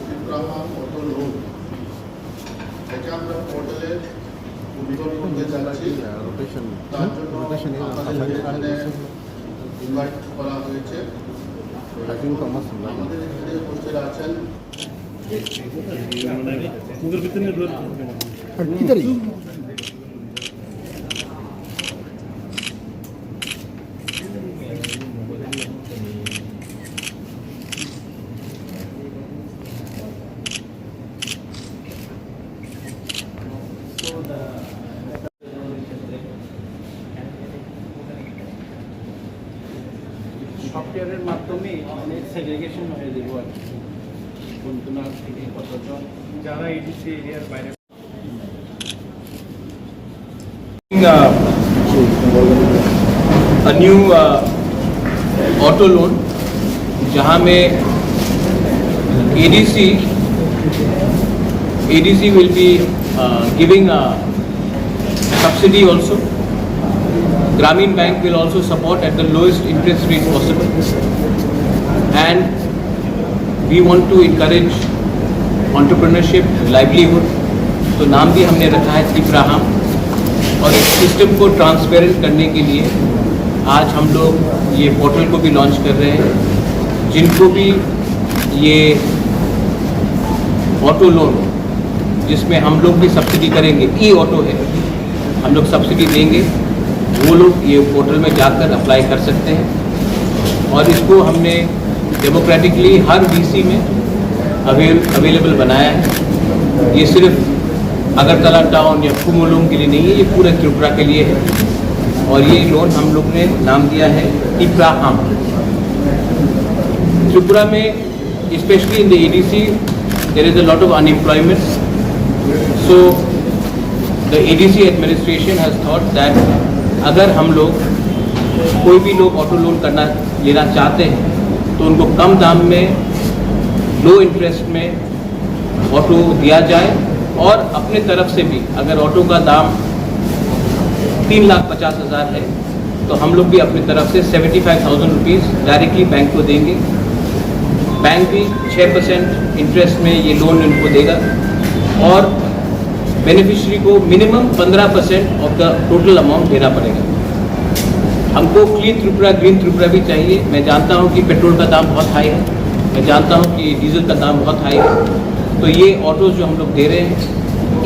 Tripura auto loan এটা আমরা পোর্টালে উদ্বোধন করতে যাচ্ছি। তার জন্য আমাদের এখানে ইনভাইট করা হয়েছে। আমাদের এখানে উপস্থিত আছেন সফটওয়্যারের মাধ্যমে মানে সেগ্রিগেশন হয়ে দেবো আর কি কোনগুলো থেকে কতজন যারা এডিসি এরিয়ার বাইরে a new auto loan जहां में ADC will be giving a subsidy also. Grameen Bank will also support at the lowest interest rate possible, and we want to encourage entrepreneurship, livelihood. तो नाम भी हमने रखा है त्रिपुराहम, और इस सिस्टम को ट्रांसपेरेंट करने के लिए आज हम लोग ये पोर्टल को भी लॉन्च कर रहे हैं। जिनको भी ये ऑटो लोन जिसमें हम लोग भी सब्सिडी करेंगे, ई ऑटो है, हम लोग सब्सिडी देंगे, वो लोग ये पोर्टल में जाकर अप्लाई कर सकते हैं। और इसको हमने डेमोक्रेटिकली हर डीसी में अवेलेबल बनाया है। ये सिर्फ अगरतला टाउन या कुमुलुंग के लिए नहीं है, ये पूरे त्रिपुरा के लिए है। और ये लोन हम लोग ने नाम दिया है त्रिपुराहम। त्रिपुरा में specially in the ADC there is a lot of unemployment, so the ADC administration has thought that अगर हम लोग कोई भी लोग ऑटो लोन लेना चाहते हैं तो उनको कम दाम में लो इंटरेस्ट में ऑटो दिया जाए, और अपने तरफ से भी अगर ऑटो का दाम 3,50,000 है तो हम लोग भी अपनी तरफ से 75,000 रुपीज़ डायरेक्टली बैंक को देंगे। बैंक भी 6% इंटरेस्ट में ये लोन इनको देगा, और बेनिफिशियरी को minimum 15% of the total amount देना पड़ेगा। हमको क्लीन त्रिपुरा, ग्रीन त्रिपुरा भी चाहिए। मैं जानता हूँ कि पेट्रोल का दाम बहुत हाई है, मैं जानता हूँ कि डीजल का दाम बहुत हाई है, तो ये ऑटोज़ जो हम लोग दे रहे हैं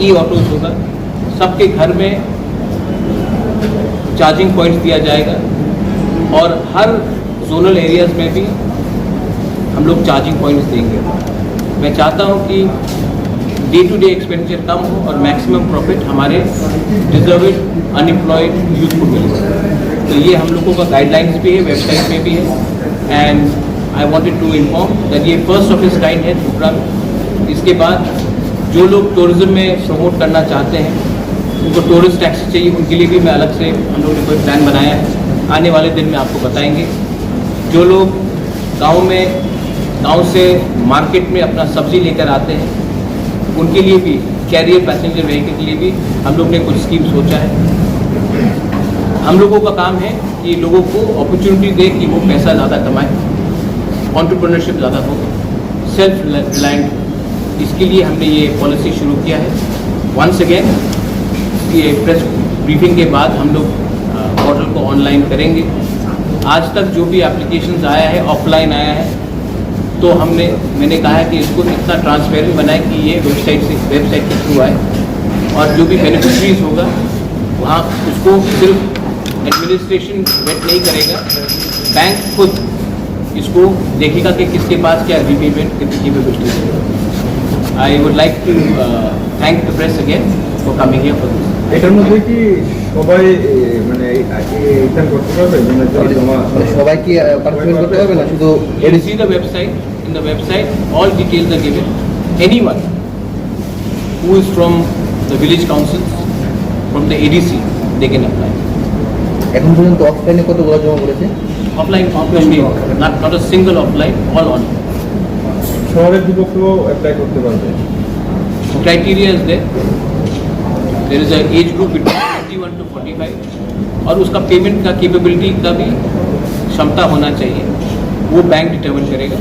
ई ऑटोज़ होगा। सबके घर में चार्जिंग पॉइंट्स दिया जाएगा, और हर जोनल एरियाज़ में भी हम लोग चार्जिंग पॉइंट्स देंगे। मैं चाहता हूँ कि डे टू डे एक्सपेंडिचर कम हो और मैक्सिमम प्रॉफिट हमारे डिजर्वेड अनएम्प्लॉयड यूथ को मिले। तो ये हम लोगों का गाइडलाइंस भी है, वेबसाइट में भी है। And I wanted to inform that ये फर्स्ट ऑफ इट्स काइंड है त्रिपुरा में। इसके बाद जो लोग टूरिज्म में प्रमोट करना चाहते हैं, उनको टूरिस्ट टैक्स चाहिए, उनके लिए भी मैं अलग से हम लोगों ने कोई प्लान बनाया है। आने वाले दिन में आपको बताएंगे। जो लोग गाँव से मार्केट में अपना सब्जी लेकर आते हैं, उनके लिए भी कैरियर पैसेंजर व्हीकल के लिए भी हम लोग ने कुछ स्कीम सोचा है। हम लोगों का काम है कि लोगों को अपॉर्चुनिटी दे कि वो पैसा ज़्यादा कमाए, एंटरप्रेन्योरशिप ज़्यादा हो, सेल्फ रिलायंट। इसके लिए हमने ये पॉलिसी शुरू किया है। वंस अगेन ये प्रेस ब्रीफिंग के बाद हम लोग पोर्टल को ऑनलाइन करेंगे। आज तक जो भी एप्लीकेशंस आया है ऑफलाइन आया है, तो मैंने कहा है कि इसको इतना ट्रांसपेरेंट बनाए कि ये वेबसाइट के थ्रू आए, और जो भी बेनिफिशरीज होगा वहाँ उसको सिर्फ एडमिनिस्ट्रेशन वेट नहीं करेगा, बैंक खुद इसको देखेगा कि किसके पास क्या रीपेमेंट कितनी कैपेबिलिटी है। I would like to thank the press again for coming here for this. এটার মধ্যে কি সবাই মানে এটা করতে পারবে, মানে সবাই কি পার্টিসিপেট করতে পারবে না শুধু? You see the website. In the website, all details are given. Anyone who is from the village councils, from the ADC, they can apply. এখন পর্যন্ত অফলাইনে কতগুলো জমা করেছে? Offline, not a single offline, all online. শহরের যুবকরাও apply করতে পারবে? Criteria is there. There is an age group between 21 to 45, और उसका पेमेंट का कैपेबिलिटी का भी क्षमता होना चाहिए, वो बैंक डिटर्मिन करेगा।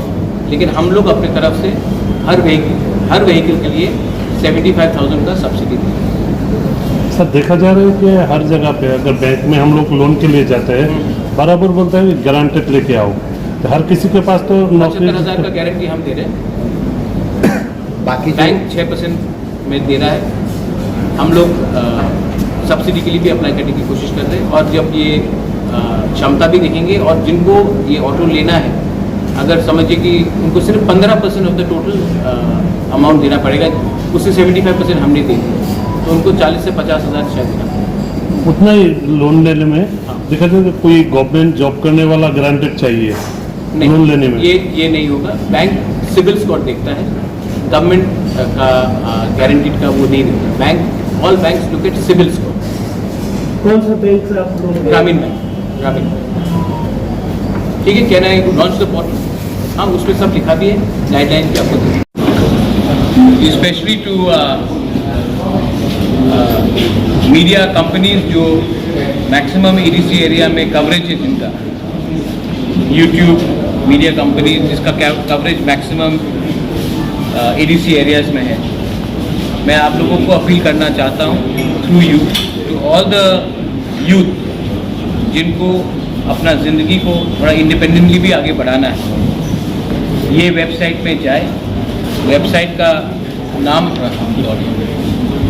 लेकिन हम लोग अपने तरफ से हर व्हीकल के लिए 75,000 का सब्सिडी देंगे। सर देखा जा रहा है कि हर जगह पे अगर बैंक में हम लोग लोन के लिए जाते हैं बराबर बोलते हैं गारंटेड लेके आओ, तो हर किसी के पास तो 75,000 का गारंटी हम दे रहे हैं, बाकी बैंक 6% में दे रहा है। हम लोग सब्सिडी के लिए भी अप्लाई करने की कोशिश कर रहे हैं, और जब ये क्षमता भी देखेंगे और जिनको ये ऑटो लेना है, अगर समझिए कि उनको सिर्फ 15% ऑफ द टोटल अमाउंट देना पड़ेगा, उससे 75% हमने दे दिया, तो उनको 40 से 50,000 शायद देना पड़ेगा। उतना ही लोन लेने में देखा जाए तो कोई गवर्नमेंट जॉब करने वाला गारंटेड चाहिए लोन लेने में। ये नहीं होगा। बैंक सिविल स्कोर देखता है, गवर्नमेंट का गारंटीड का वो नहीं देता। Bank all banks look at CIBIL score. कौन सा बैंक से आप लोग? ग्रामीण बैंक। ठीक है, कहना है लॉन्च द पोर्टल, हाँ उसमें सब लिखा भी है, गाइडलाइन भी आपको स्पेशली टू मीडिया कंपनीज जो मैक्सिमम EDC एरिया में कवरेज है, जिनका यूट्यूब मीडिया कंपनीज जिसका कवरेज मैक्सिमम EDC एरियाज में है, मैं आप लोगों को अपील करना चाहता हूँ through you to all the youth जिनको अपना ज़िंदगी को थोड़ा इंडिपेंडेंटली भी आगे बढ़ाना है, ये वेबसाइट में जाए। वेबसाइट का नाम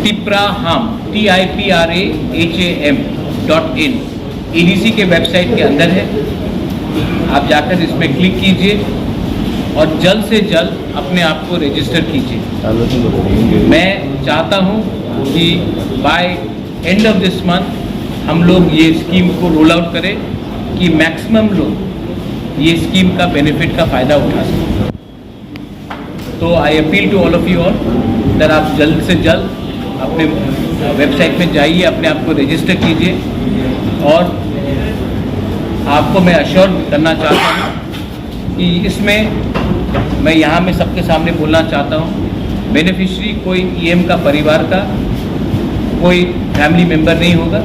tipraham TIPRAHAM.in EDC के वेबसाइट के अंदर है। आप जाकर इसमें क्लिक कीजिए और जल्द से जल्द अपने आप को रजिस्टर कीजिए। मैं चाहता हूँ कि by end of this month हम लोग ये स्कीम को रोल आउट करें कि मैक्सिमम लोग ये स्कीम का बेनिफिट का फ़ायदा उठा सकें। तो I appeal to all of you all that आप जल्द से जल्द अपने वेबसाइट में जाइए, अपने आप को रजिस्टर कीजिए, और आपको मैं अश्योर करना चाहता हूँ कि इसमें मैं यहाँ में सबके सामने बोलना चाहता हूँ, बेनिफिशरी कोई EM का परिवार का कोई फैमिली मेम्बर नहीं होगा।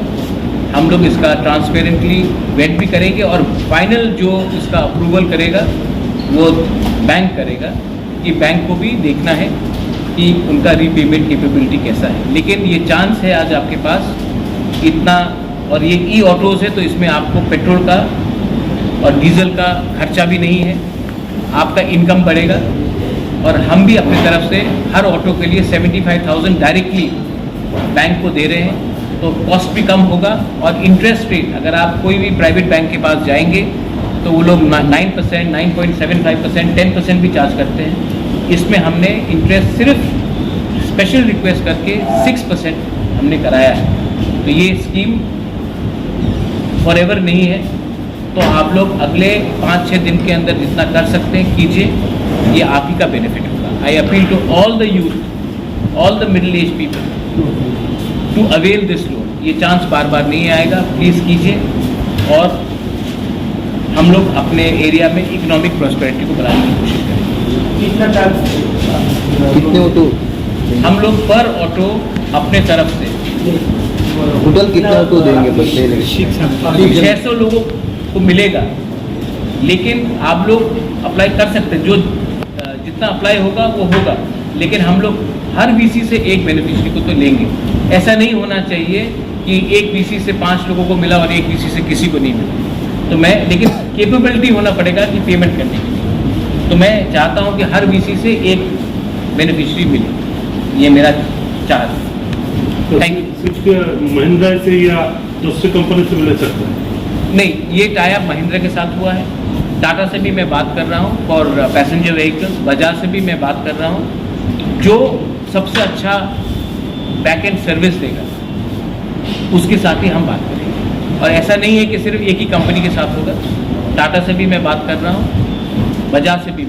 हम लोग इसका ट्रांसपेरेंटली वेट भी करेंगे और फाइनल जो इसका अप्रूवल करेगा वो बैंक करेगा, कि बैंक को भी देखना है कि उनका रीपेमेंट कैपेबिलिटी कैसा है। लेकिन ये चांस है आज आपके पास इतना, और ये E-ऑटोज़ है तो इसमें आपको पेट्रोल का और डीजल का खर्चा भी नहीं है, आपका इनकम बढ़ेगा। और हम भी अपनी तरफ से हर ऑटो के लिए 75,000 डायरेक्टली बैंक को दे रहे हैं, तो कॉस्ट भी कम होगा। और इंटरेस्ट रेट अगर आप कोई भी प्राइवेट बैंक के पास जाएंगे तो वो लोग 9%, 9.75%, 10% भी चार्ज करते हैं। इसमें हमने इंटरेस्ट सिर्फ स्पेशल रिक्वेस्ट करके 6% हमने कराया है। तो ये स्कीम फॉरएवर नहीं है, तो आप लोग अगले 5-6 दिन के अंदर जितना कर सकते हैं कीजिए, ये आप ही का बेनिफिट होगा। I appeal to all the youth, all the middle age people to avail this loan. ये चांस बार बार नहीं आएगा, प्लीज़ कीजिए और हम लोग अपने एरिया में इकोनॉमिक प्रॉस्पेरिटी को बढ़ाने की कोशिश करेंगे। कितना चार्ज? कितने ऑटो? हम लोग पर ऑटो अपने तरफ से टोटल कितना ऑटो देंगे? 600 लोगों को मिलेगा, लेकिन आप लोग अप्लाई कर सकते हैं, जो जितना अप्लाई होगा वो होगा, लेकिन हम लोग हर VC से एक बेनिफिशियरी को तो लेंगे। ऐसा नहीं होना चाहिए कि एक VC से 5 लोगों को मिला और एक VC से किसी को नहीं मिला। तो मैं, लेकिन कैपेबिलिटी होना पड़ेगा कि पेमेंट करने के लिए। तो मैं चाहता हूं कि हर VC से एक बेनिफिशियरी मिले, ये मेरा चाह है। Thank you. सिर्फ महिंद्रा से या दूसरी कंपनी से मिल सकते हैं? नहीं, ये टाई अप महिंद्रा के साथ हुआ है, टाटा से भी मैं बात कर रहा हूँ फॉर पैसेंजर व्हीकल्स, बजाज से भी मैं बात कर रहा हूँ। जो सबसे अच्छा बैक एंड सर्विस देगा उसके साथ ही हम बात करेंगे। और ऐसा नहीं है कि सिर्फ एक ही कंपनी के साथ होगा, टाटा से भी मैं बात कर रहा हूँ, बजाज से भी